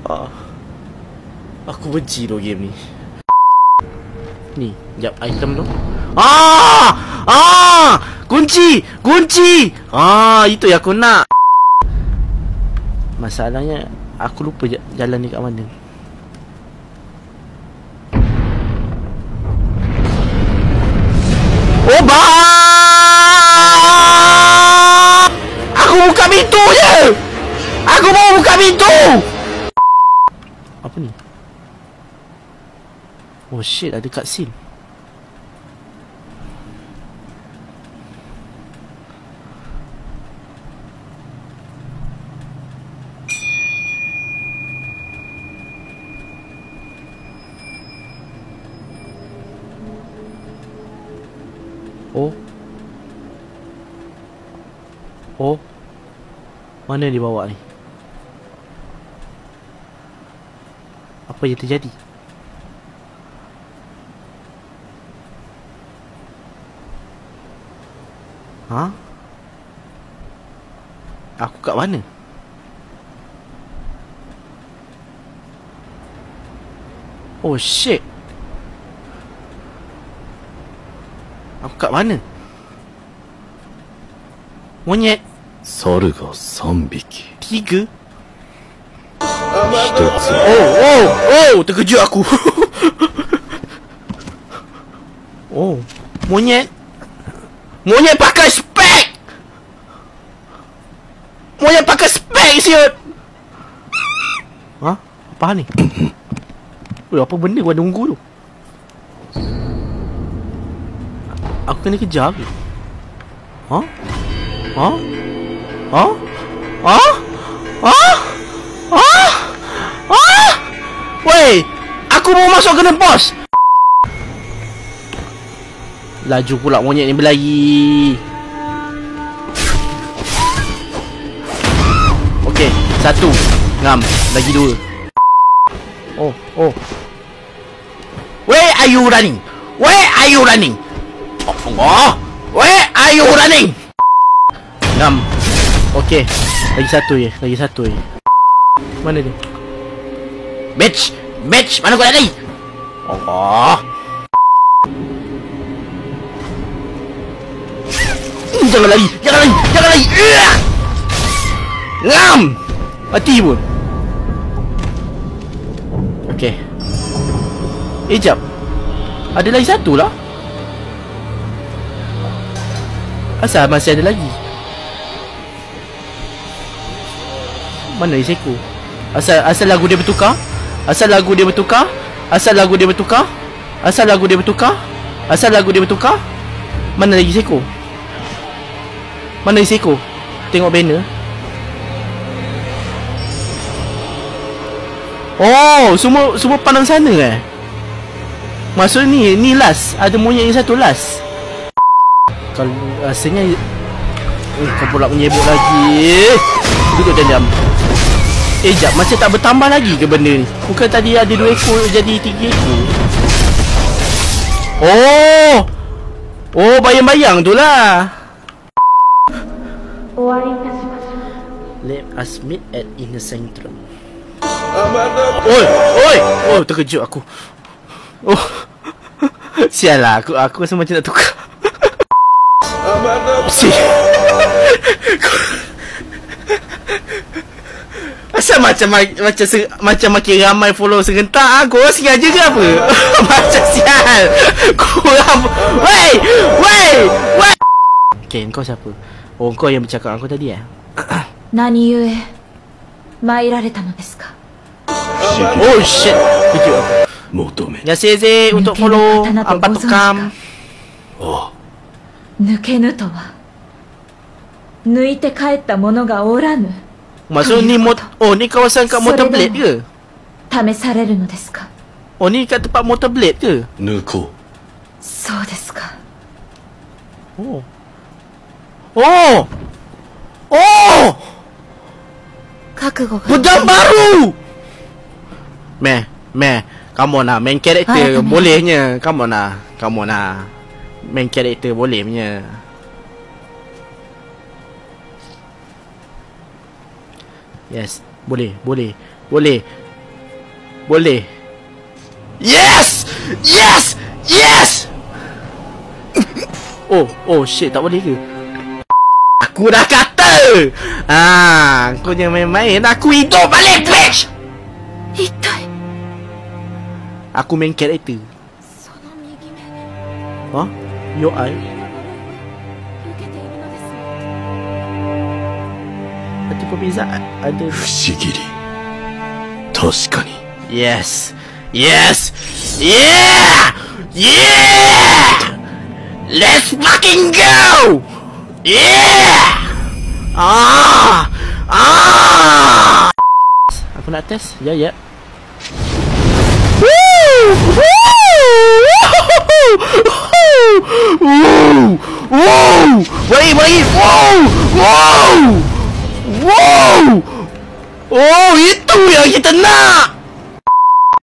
Ah, aku benci lo game ni. Ni, jap item tu. Kunci, kunci. Itu yang aku nak. Masalahnya aku lupa jalan ni kat mana. Oh, aku buka pintu je. Aku mau buka pintu. Apa ni? Oh shit, ada cutscene. Oh, mana dia bawa ni? Apa yang terjadi? Ha? Aku kat mana? Oh shit. Aku kat mana? Monyet. 猿が3匹。 3? 1つ。 Oh, terkejut aku. Oh, monyet. Monyet pakai spek. Monyet pakai spek siut. Ha? Apa ni? Oi, apa benda gua nunggu tu? Aku kena kejar ke? Ha? Ha? Ha? Ha? Ha? Ha? Ha? Weh, aku mau masuk kena pos. Laju pula monyet ni berlari. Okey, 1. Ngam, lagi 2. Oh. Where are you running? Where are you running? Oh, where are you running? Ngam. Okey, lagi 1 je. Mana dia? Bitch, mana kau lari? Allah. Jangan lari. Ngam. Mati pun. Okey. Jap. Ada lagi 1 lah. Asal masih ada lagi? Mana Iseko? Asal lagu dia bertukar? Asal lagu dia bertukar? Mana lagi Iseko? Mana Iseko? Tengok banner. Oh, semua pandang sana Maksud ni last. Ada monyet yang 1 last. Kalau rasanya kau pula menyebut lagi. Duduk diam. Jap, macam tak bertambah lagi ke benda ni? Bukan tadi ada 2 ekor jadi 3 ekor. Oh, bayang-bayang tu lah. Let us meet at Inner Sanctum. Oi, terkejut aku. Oh. Sial lah, aku rasa macam nak tukar. Asal macam makin ramai follow serentak. Korang sengaja ke apa? Macam sial. Korang. Wey. Okay, kau siapa? Oh, kau yang bercakap dengan aku tadi Nani yue mairareta no desu ka? Oh shit. Kejut aku. Ya Seze untuk follow Ampatukam. Oh. Nukenu to wa nuite kaetta mono ga oranu. Maksud ni ni kawasan kat motor blade ke? Tamesareru no desu ka? Oh, ni kat tempat motor blade ke? Nuko. Sou desu ka? Oh. Kakugo ga pedang baru. Meh. Come on lah, main character bolehnya. Come on lah. Main character boleh punya. Yes, boleh. Boleh. Yes! Yes! Yes! Oh shit, tak boleh ke? Aku dah kata! Kau jangan main-main. Aku hidup balik, bitch! 一体 Aku main karakter. その右目 Huh? Your eye? 受けているのです。 Ada perbezaan? Ada. 不思議り確かに Yes! Yes! Yeah! Yeah! Let's fucking go! Yeah! Aku nak test. Ya, ya. Baik. Wow! Oh, itu yang kita nak!